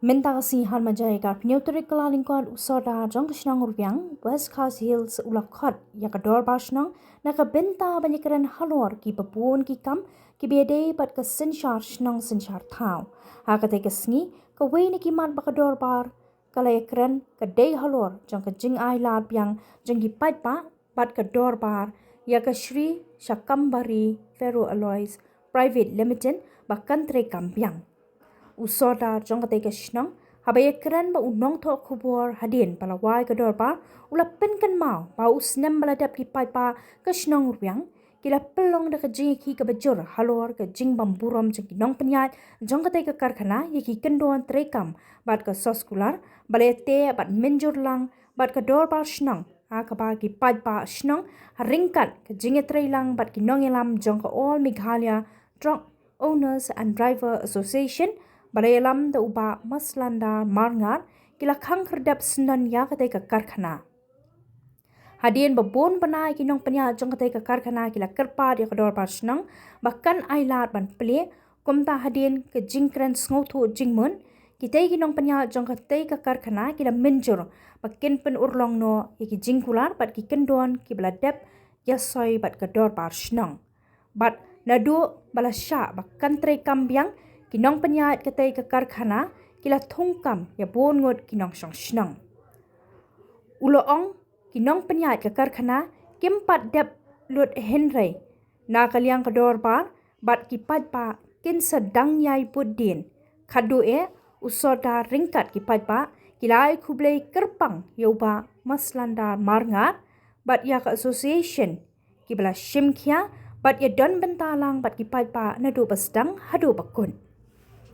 Minta kasih majai kar pneutrik kelalingkuan usoda jong kesenang rupiang West Coast Hills ulakot ya kedor basnang na benta banyakran halor ki babun ki kam ki biade bat ke senchar senang senchar tau ha kate kesngi ke ni ki mat bakador bar kala ekran ke day halor jong ke jing ai lad biang jong ki pat pa bat ke dor bar ya ke Shri Shakambari Ferro Alloys Private Limited bakan tre kampiang usoda jong kate ke shnang habaya keren ba unong to kubor hadin palawai ke dorba ula penkan mau ba usnem baladap ki pai pa ke shnang rupiang kila pelong da ke jing ki ke bajur halor ke jing bamburam jeng ki nong penyat jong kate ke karkhana ye ki kendon trekam bat ke soskular balete bat menjur lang bat ke dorba shnang akaba ki pai pa shnang ringkat ke jing treilang bat ki nong elam jong ke all Meghalaya Truck Owners and Driver Association Balayalam da uba maslanda marngar kila khang kerdap senan ya kate ke karkhana. Hadian babon banai kinong penya jong kate ke karkhana kila kerpa dia kedor pasnang bahkan ailat ban ple komta hadian ke jingkren sngotu jingmun kita kinong penya jong kate ke karkhana kila menjur bakin pen urlong no iki jingkular bat ki kendon ki beladep yasoi bat kedor pasnang. Bat nadu balasya bahkan tre kambiang kinong penyat katai ke karkhana kila thongkam ya bon ngot kinong song shnang uloong kinong penyat ke karkhana kimpat dep lut henry na kaliang kedor bar bat kipat pa kin sedang yai pudin khadu usoda ringkat kipat pa kilai kublai kerpang yoba maslanda marngat bat ya ke association kibla shimkhia bat ya don bentalang bat kipat pa nadu basdang hadu bakun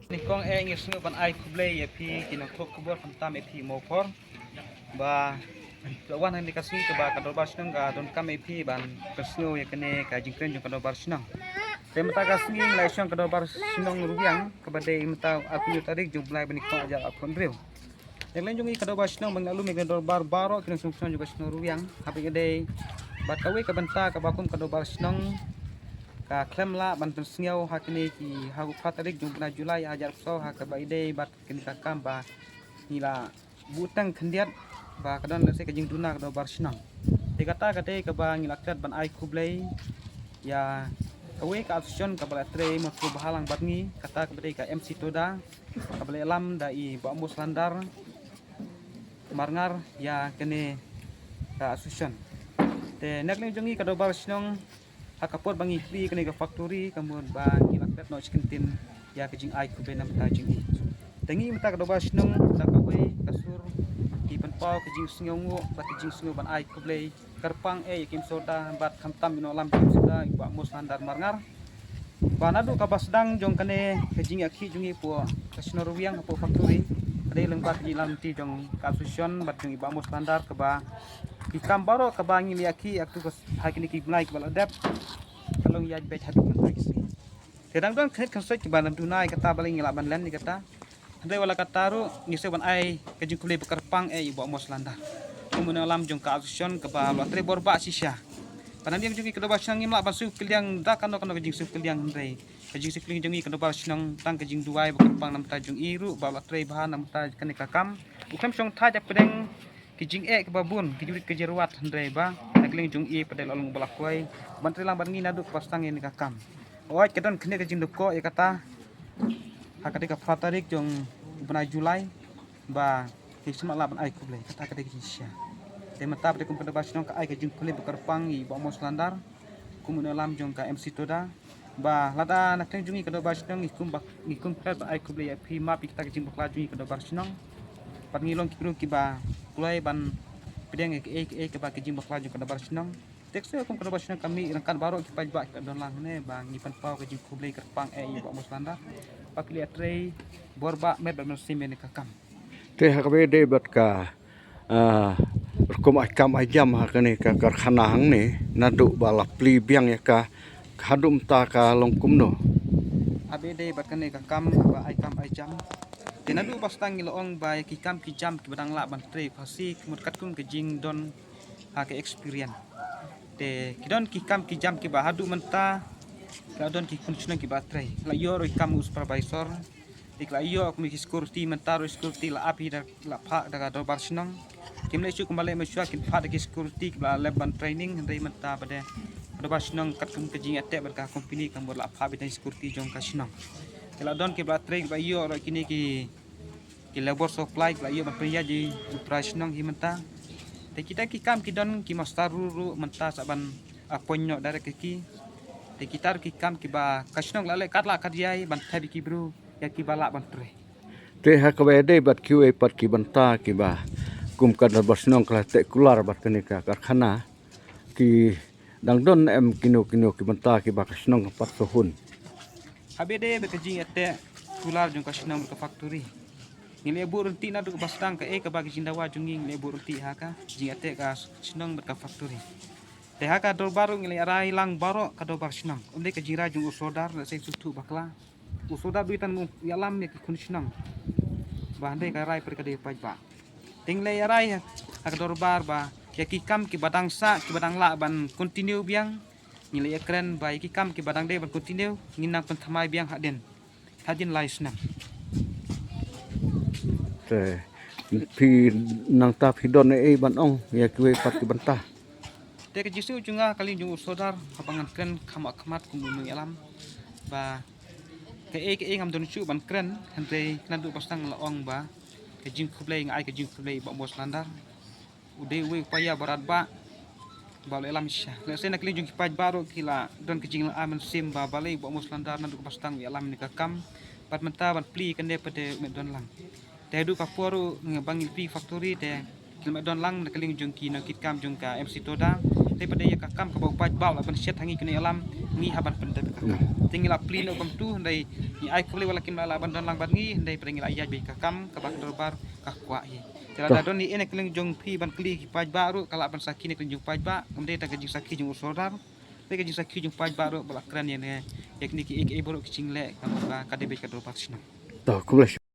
Nikong ngis nu ban ai kublai ya pi kinang tok kubur fantam pi mopor ba wan han dikasih ke ba kador basnang ga don kam pi ban kesnu ya kene ka jingkren jong kador basnang te mata kasih lai syang kador basnang rubiang kepada mata api tarik jong blai ban nikong aja akon rew yang lain jong i kador basnang mengalu me kador bar baro kinang sungsang juga basnang rubiang hapi gede bat kawe ka banta ka bakum kador basnang ka klem la ban pensiau hakini ki hagu patarik jung na Julai ajar so ha ka baide bat kin ka kamba nila butang kendiat ba kadan lese ka jing duna ka bar snang te kata kate ka ba ngila krat ban ai kublai ya kawe ka option ka bala tre mo tu bahalang bat ngi kata ka bade ka MC Toda ka bale lam da i ba mus landar marngar ya kene ka asusion te nakling jongi ka bar snang hakapot bangi free kene ka factory kamun bangi laktat no skintin ya kajing ai ku benam ta jing i tengi mata ka doba snong ta ka we kasur ki pan pau kajing sngongu bat kajing sngo ban ai ku blei karpang yakim soda bat khamtam ino lam kim soda ba mos landar marngar banadu ka basdang jong kane kajing akhi jungi po kasno ruwiang po factory ade leng bat ki lam ti jong ka susion bat jong ba mos landar ka ba ikam baro kabangi liaki aktu hakini ki blai kbal adap kalong yaj bet hadu kan taksi terang dong khet khasoi ki banam dunai kata baling ngila ban len ni kata handai wala kataru ngise ban ai kajing kulei bekar pang ibo mos landar kemun alam jong ka action ka ba tre borba sisya panan yang jungi kedoba snang ngimla basu kiliang da kano kajing su kiliang handai kajing su kiliang jungi kedoba snang tang kajing duai bekar pang nam ta jung iru ba tre bahan nam ta kanika kam ukam song ta jak pedeng kijing ke babun kijurit kejeruat handai ba nakling jung i pada lalung balakwai bantri lang bangi naduk pastang ini kakam oi kedon kene kajing duko ya kata hakati ka fatarik jong bana Julai ba kisma la ban ai kublai kata kata kisya te mata pada kum pada basnong ka ai kajing kule bekarpang i ba mos landar kumun alam jong ka MC Toda ba lada nakling jungi kada basnong ikum krat ba ai kublai ya pi ma pi kita kajing bakla jungi kada basnong pat ngilong kiru ki ba kulai ban pedeng ke ba kejing bakla jung kada barsnang tekso kum kada barsnang kami rangkan baro ki paj ba ka don lang ne ba ngipan pau kejing kublai kerpang ba muslanda pakli atre borba med ba simen ka kam te hakbe de bat ka kum akam ajam hakane ka karkhana hang ne nadu bala pli biang ya ka hadum ta ka longkum no abede bat kane ka kam ba ai kam ai jam tenadu bastang ngilong ba ki kam ki jam ki badang la ban tre phasi mut katkum ke jing don ha ke experience te kidon ki kam ki jam ki ba hadu menta ka don ki function ki ba tre la yor kam supervisor Ikla iyo aku mikir security mentaro security la api la pak daga dorbar senang. Kim le cu kembali mesyua kin pak dagi security la leban training dari menta pada dorbar senang kat kum kejing atek berka company kan buat la pak bitan security jong ka senang. Kila don ke bla train ba iyo ro kini ki labor supply la iyo berpria di operasional hi menta. Te kita ki kam ki don ki mastaru menta saban aponyo dari ki. Te kita ki kam ki ba kasenang la le kat la kat yai ban tabi ki bro. Ya ki balak bantre. Te hakawede bat kiwe pat ki banta ki ba kum kadar basnong kala te kular bat kene ka karkhana ki dangdon em kino ki banta ki ba kasnong pat sohun. Habede be kajing ate kular jong kasinang ke factory. Ngile bu renti na du bastang ke ka bagi jindawa junging le bu renti haka jing ate ka sinong ke factory. Te haka dor baru ngile arai lang baro ka do bar sinang. Onde ka jira jung usodar na se sutu bakla. Usodar duitan mu yalam ya ki kun sinang. Bahande ka rai per ka de pajba. Tingle arai ka dor bar ba ya ki kam ki badang sa ki badang la ban continue biang nilai ekran ba ki kam ki badang de ban continue nginang penthamai biang haden hadin lai senang. Te pi nang ta pi don e ban ong ya kiwe pat ki banta. Te ke jisu junga kali jung usodar kapangan kren kamat kumunu yalam ba ke ngam don chu ban kren hande nandu pastang laong ba ke jing kublai ngai ke jing kublai ba bos landar ude we paya barat ba bale lam sya le sena kli jung paj baru kila don ke jing aman sim ba bale ba bos landar nandu pastang yalam ni kam pat menta ban pli kende pade me don lang te du ka poru ngebang pi factory te kil me don lang na kling jung ki na kit kam jung ka MC Toda te pade ya ka kam ka ba paj ba la ban set hangi kene yalam ngi haban pende tinggal pli no kam tu ndai ni ai kule wala kin la ban don lang ban ngi ndai pring la iya be ka kam ka bak dorbar ka kwa hi tela da don ni ene kling jong pi ban kli ki paj baru kala ban sakini kling jong paj ba umde ta gajing saki jong usodar te gajing saki jong paj baru bala kran ya ne yakni ki ek e boro ki cingle kan ba ka de be ka dorbar sina To kumles